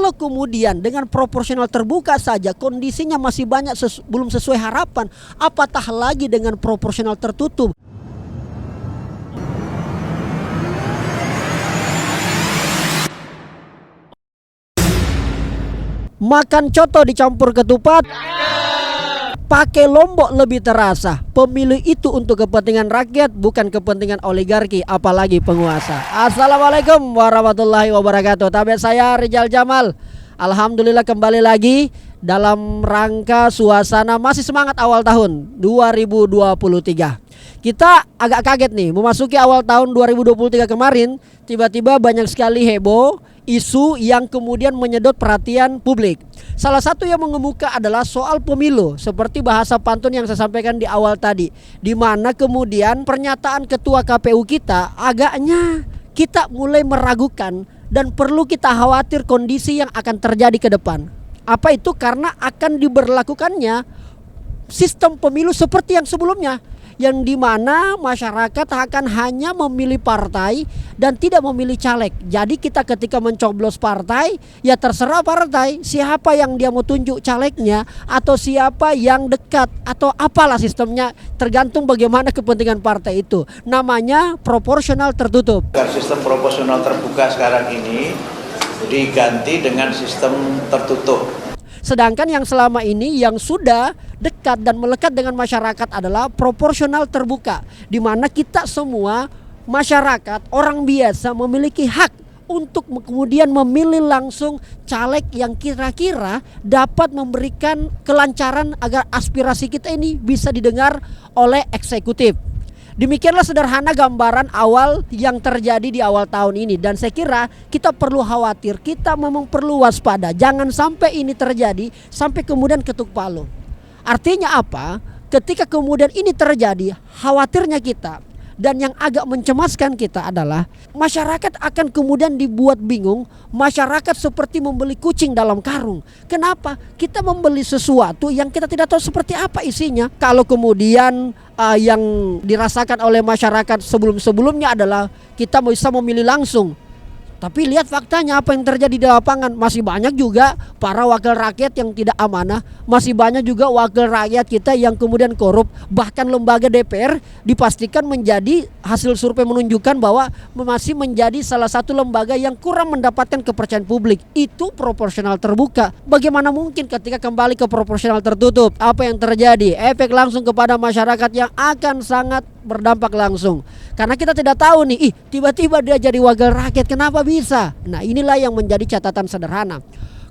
Kalau kemudian dengan proporsional terbuka saja kondisinya masih banyak belum sesuai harapan, apatah lagi dengan proporsional tertutup. Makan coto dicampur ketupat, pakai lombok lebih terasa. Pemilu itu untuk kepentingan rakyat, bukan kepentingan oligarki, apalagi penguasa. Assalamualaikum warahmatullahi wabarakatuh. Tabe saya Rijal Jamal. Alhamdulillah kembali lagi dalam rangka suasana masih semangat awal tahun 2023. Kita agak kaget nih, memasuki awal tahun 2023 kemarin, tiba-tiba banyak sekali heboh isu yang kemudian menyedot perhatian publik. Salah satu yang mengemuka adalah soal pemilu, seperti bahasa pantun yang saya sampaikan di awal tadi, di mana kemudian pernyataan ketua KPU kita agaknya kita mulai meragukan dan perlu kita khawatir kondisi yang akan terjadi ke depan. Apa itu? Karena akan diberlakukannya sistem pemilu seperti yang sebelumnya, yang dimana masyarakat akan hanya memilih partai dan tidak memilih caleg. Jadi kita ketika mencoblos partai, ya terserah partai siapa yang dia mau tunjuk calegnya, atau siapa yang dekat, atau apalah sistemnya, tergantung bagaimana kepentingan partai itu. Namanya proporsional tertutup. Sistem proporsional terbuka sekarang ini diganti dengan sistem tertutup. Sedangkan yang selama ini yang sudah dekat dan melekat dengan masyarakat adalah proporsional terbuka, di mana kita semua masyarakat, orang biasa memiliki hak untuk kemudian memilih langsung caleg yang kira-kira dapat memberikan kelancaran agar aspirasi kita ini bisa didengar oleh eksekutif. Demikianlah sederhana gambaran awal yang terjadi di awal tahun ini, dan saya kira kita perlu khawatir, kita memang perlu waspada, jangan sampai ini terjadi sampai kemudian ketuk palu. Artinya apa? Ketika kemudian ini terjadi, khawatirnya kita dan yang agak mencemaskan kita adalah masyarakat akan kemudian dibuat bingung. Masyarakat seperti membeli kucing dalam karung. Kenapa? Kita membeli sesuatu yang kita tidak tahu seperti apa isinya. Kalau kemudian yang dirasakan oleh masyarakat sebelum-sebelumnya adalah kita bisa memilih langsung, tapi lihat faktanya apa yang terjadi di lapangan. Masih banyak juga para wakil rakyat yang tidak amanah. Masih banyak juga wakil rakyat kita yang kemudian korup. Bahkan lembaga DPR dipastikan menjadi, hasil survei menunjukkan bahwa masih menjadi salah satu lembaga yang kurang mendapatkan kepercayaan publik. Itu proporsional terbuka. Bagaimana mungkin ketika kembali ke proporsional tertutup? Apa yang terjadi? Efek langsung kepada masyarakat yang akan sangat berdampak langsung. Karena kita tidak tahu nih, tiba-tiba dia jadi wakil rakyat, kenapa bisa? Nah, inilah yang menjadi catatan sederhana.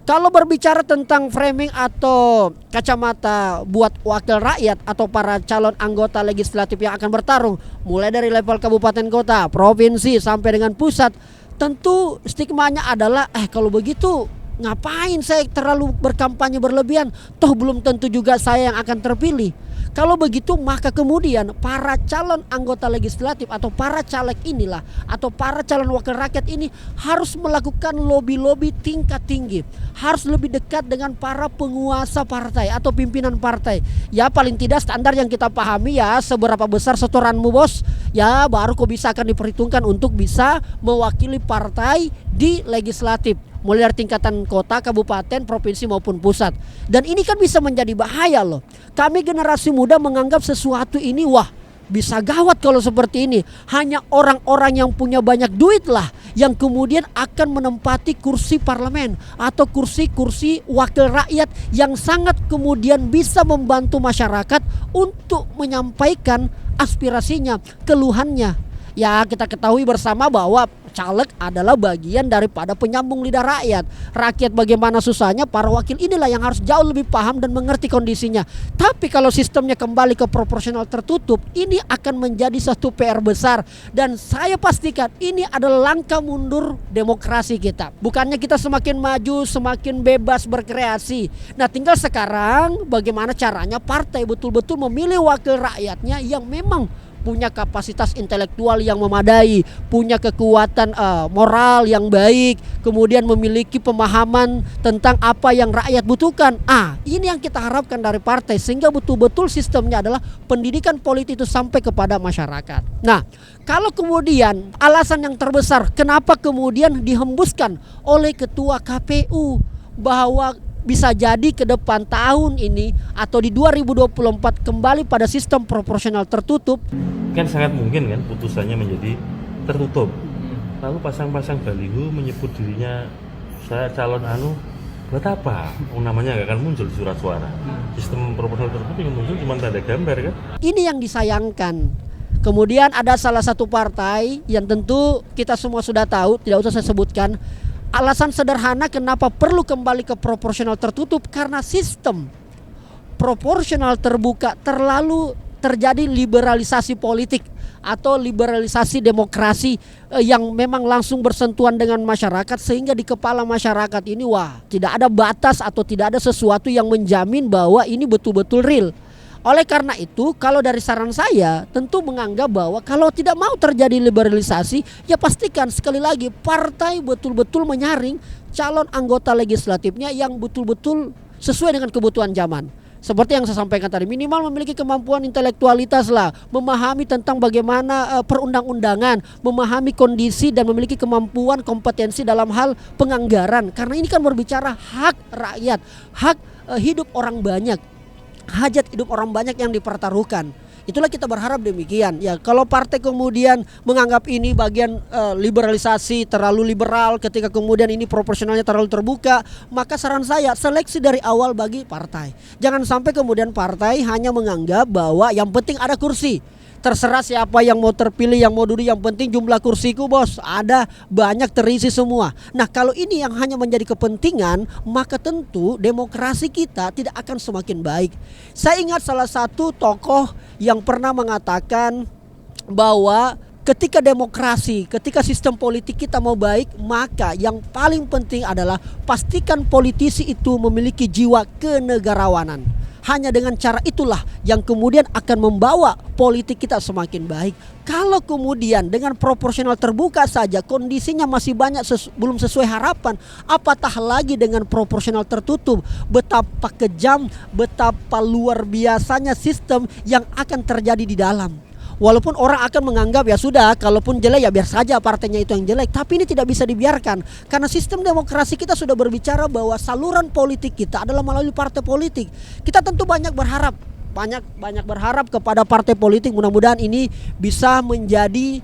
Kalau berbicara tentang framing atau kacamata buat wakil rakyat atau para calon anggota legislatif yang akan bertarung, mulai dari level kabupaten kota, provinsi sampai dengan pusat, tentu stigmanya adalah kalau begitu ngapain saya terlalu berkampanye berlebihan, toh belum tentu juga saya yang akan terpilih. Kalau begitu maka kemudian para calon anggota legislatif atau para caleg inilah, atau para calon wakil rakyat ini harus melakukan lobby-lobby tingkat tinggi. Harus lebih dekat dengan para penguasa partai atau pimpinan partai. Ya paling tidak standar yang kita pahami ya, seberapa besar setoranmu bos, ya baru kok bisa akan diperhitungkan untuk bisa mewakili partai di legislatif, mulai dari tingkatan kota, kabupaten, provinsi maupun pusat. Dan ini kan bisa menjadi bahaya loh. Kami generasi muda menganggap sesuatu ini wah bisa gawat kalau seperti ini. Hanya orang-orang yang punya banyak duit lah yang kemudian akan menempati kursi parlemen atau kursi-kursi wakil rakyat yang sangat kemudian bisa membantu masyarakat untuk menyampaikan aspirasinya, keluhannya. Ya kita ketahui bersama bahwa caleg adalah bagian daripada penyambung lidah rakyat. Rakyat bagaimana susahnya, para wakil inilah yang harus jauh lebih paham dan mengerti kondisinya. Tapi kalau sistemnya kembali ke proporsional tertutup, ini akan menjadi satu PR besar. Dan saya pastikan ini adalah langkah mundur demokrasi kita. Bukannya kita semakin maju, semakin bebas berkreasi. Nah tinggal sekarang bagaimana caranya partai betul-betul memilih wakil rakyatnya yang memang punya kapasitas intelektual yang memadai, punya kekuatan moral yang baik, kemudian memiliki pemahaman tentang apa yang rakyat butuhkan. Ini yang kita harapkan dari partai, sehingga betul-betul sistemnya adalah pendidikan politik itu sampai kepada masyarakat. Nah, kalau kemudian alasan yang terbesar kenapa kemudian dihembuskan oleh ketua KPU bahwa bisa jadi ke depan tahun ini atau di 2024 kembali pada sistem proporsional tertutup, kan sangat mungkin kan putusannya menjadi tertutup, lalu pasang-pasang baliho menyebut dirinya saya calon buat apa? Namanya gak akan muncul di surat suara. Sistem proporsional tertutup yang muncul cuma tanda gambar kan. Ini yang disayangkan. Kemudian ada salah satu partai yang tentu kita semua sudah tahu, tidak usah saya sebutkan. Alasan sederhana kenapa perlu kembali ke proporsional tertutup, karena sistem proporsional terbuka terlalu terjadi liberalisasi politik atau liberalisasi demokrasi yang memang langsung bersentuhan dengan masyarakat, sehingga di kepala masyarakat ini tidak ada batas atau tidak ada sesuatu yang menjamin bahwa ini betul-betul real. Oleh karena itu, kalau dari saran saya tentu menganggap bahwa kalau tidak mau terjadi liberalisasi, ya pastikan sekali lagi partai betul-betul menyaring calon anggota legislatifnya yang betul-betul sesuai dengan kebutuhan zaman. Seperti yang saya sampaikan tadi, minimal memiliki kemampuan intelektualitas lah, memahami tentang bagaimana perundang-undangan, memahami kondisi dan memiliki kemampuan kompetensi dalam hal penganggaran. Karena ini kan berbicara hak rakyat, hak hidup orang banyak, hajat hidup orang banyak yang dipertaruhkan. Itulah kita berharap demikian. Ya, kalau partai kemudian menganggap ini bagian liberalisasi, terlalu liberal, ketika kemudian ini proporsionalnya terlalu terbuka, maka saran saya seleksi dari awal bagi partai. Jangan sampai kemudian partai hanya menganggap bahwa yang penting ada kursi. Terserah siapa yang mau terpilih, yang mau duduk, yang penting jumlah kursiku bos ada banyak, terisi semua. Nah, kalau ini yang hanya menjadi kepentingan, maka tentu demokrasi kita tidak akan semakin baik. Saya ingat salah satu tokoh yang pernah mengatakan bahwa ketika demokrasi, ketika sistem politik kita mau baik, maka yang paling penting adalah pastikan politisi itu memiliki jiwa kenegarawanan. Hanya dengan cara itulah yang kemudian akan membawa politik kita semakin baik. Kalau kemudian dengan proporsional terbuka saja kondisinya masih banyak belum sesuai harapan, apatah lagi dengan proporsional tertutup. Betapa kejam, betapa luar biasanya sistem yang akan terjadi di dalam. Walaupun orang akan menganggap ya sudah, kalaupun jelek ya biar saja partainya itu yang jelek. Tapi ini tidak bisa dibiarkan, karena sistem demokrasi kita sudah berbicara bahwa saluran politik kita adalah melalui partai politik. Kita tentu banyak berharap kepada partai politik. Mudah-mudahan ini bisa menjadi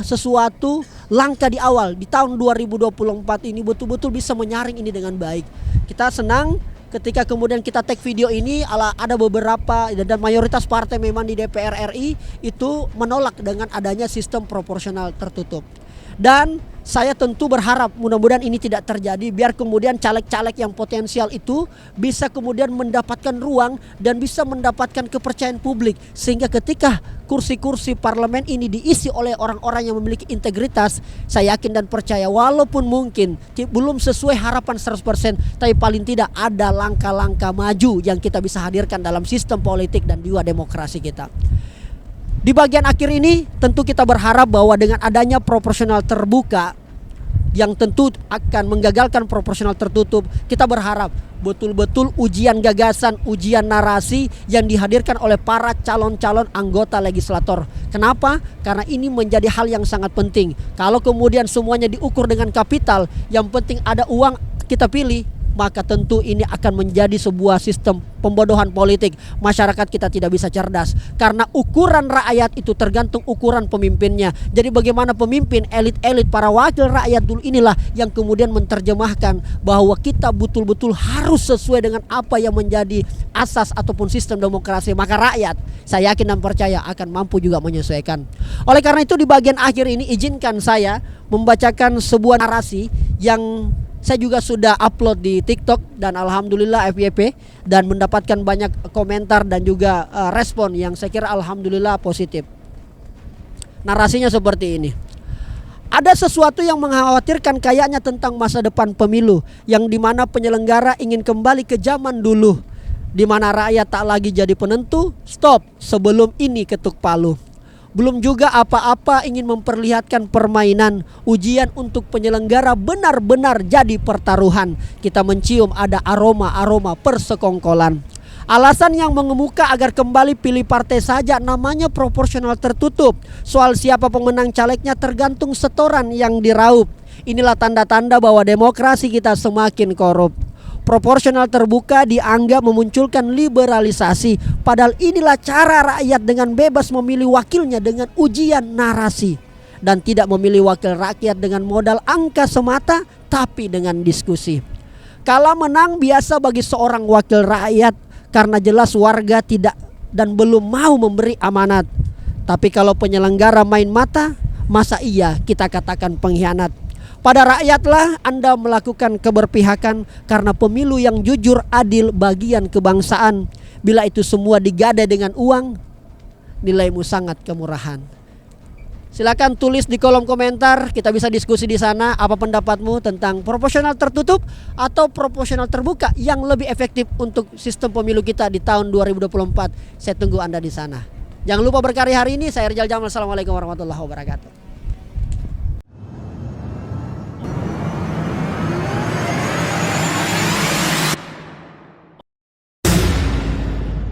sesuatu langkah di awal di tahun 2024 ini, betul-betul bisa menyaring ini dengan baik. Kita senang ketika kemudian kita take video ini, ada beberapa dan mayoritas partai memang di DPR RI itu menolak dengan adanya sistem proporsional tertutup. Dan saya tentu berharap mudah-mudahan ini tidak terjadi, biar kemudian caleg-caleg yang potensial itu bisa kemudian mendapatkan ruang dan bisa mendapatkan kepercayaan publik, sehingga ketika kursi-kursi parlemen ini diisi oleh orang-orang yang memiliki integritas, saya yakin dan percaya walaupun mungkin belum sesuai harapan 100%, tapi paling tidak ada langkah-langkah maju yang kita bisa hadirkan dalam sistem politik dan juga demokrasi kita. Di bagian akhir ini tentu kita berharap bahwa dengan adanya proporsional terbuka yang tentu akan menggagalkan proporsional tertutup, kita berharap betul-betul ujian gagasan, ujian narasi yang dihadirkan oleh para calon-calon anggota legislator. Kenapa? Karena ini menjadi hal yang sangat penting. Kalau kemudian semuanya diukur dengan kapital, yang penting ada uang kita pilih, maka tentu ini akan menjadi sebuah sistem pembodohan politik. Masyarakat kita tidak bisa cerdas, karena ukuran rakyat itu tergantung ukuran pemimpinnya. Jadi bagaimana pemimpin, elit-elit, para wakil rakyat dulu inilah yang kemudian menerjemahkan bahwa kita betul-betul harus sesuai dengan apa yang menjadi asas ataupun sistem demokrasi. Maka rakyat, saya yakin dan percaya akan mampu juga menyesuaikan. Oleh karena itu di bagian akhir ini izinkan saya membacakan sebuah narasi yang saya juga sudah upload di TikTok dan alhamdulillah FYP, dan mendapatkan banyak komentar dan juga respon yang saya kira alhamdulillah positif. Narasinya seperti ini. Ada sesuatu yang mengkhawatirkan kayaknya tentang masa depan pemilu, yang dimana penyelenggara ingin kembali ke zaman dulu, dimana rakyat tak lagi jadi penentu. Stop, sebelum ini ketuk palu. Belum juga apa-apa ingin memperlihatkan permainan. Ujian untuk penyelenggara benar-benar jadi pertaruhan. Kita mencium ada aroma-aroma persekongkolan. Alasan yang mengemuka agar kembali pilih partai saja namanya proporsional tertutup. Soal siapa pemenang calegnya tergantung setoran yang diraup. Inilah tanda-tanda bahwa demokrasi kita semakin korup. Proporsional terbuka dianggap memunculkan liberalisasi. Padahal inilah cara rakyat dengan bebas memilih wakilnya dengan ujian narasi. Dan tidak memilih wakil rakyat dengan modal angka semata, tapi dengan diskusi. Kalah menang biasa bagi seorang wakil rakyat, karena jelas warga tidak dan belum mau memberi amanat. Tapi kalau penyelenggara main mata, masa iya kita katakan pengkhianat? Pada rakyatlah Anda melakukan keberpihakan, karena pemilu yang jujur adil bagian kebangsaan. Bila itu semua digadai dengan uang, nilaimu sangat kemurahan. Silakan tulis di kolom komentar, kita bisa diskusi di sana apa pendapatmu tentang proporsional tertutup atau proporsional terbuka yang lebih efektif untuk sistem pemilu kita di tahun 2024. Saya tunggu Anda di sana. Jangan lupa berkarya hari ini. Saya Rizal Jamal. Assalamualaikum warahmatullahi wabarakatuh.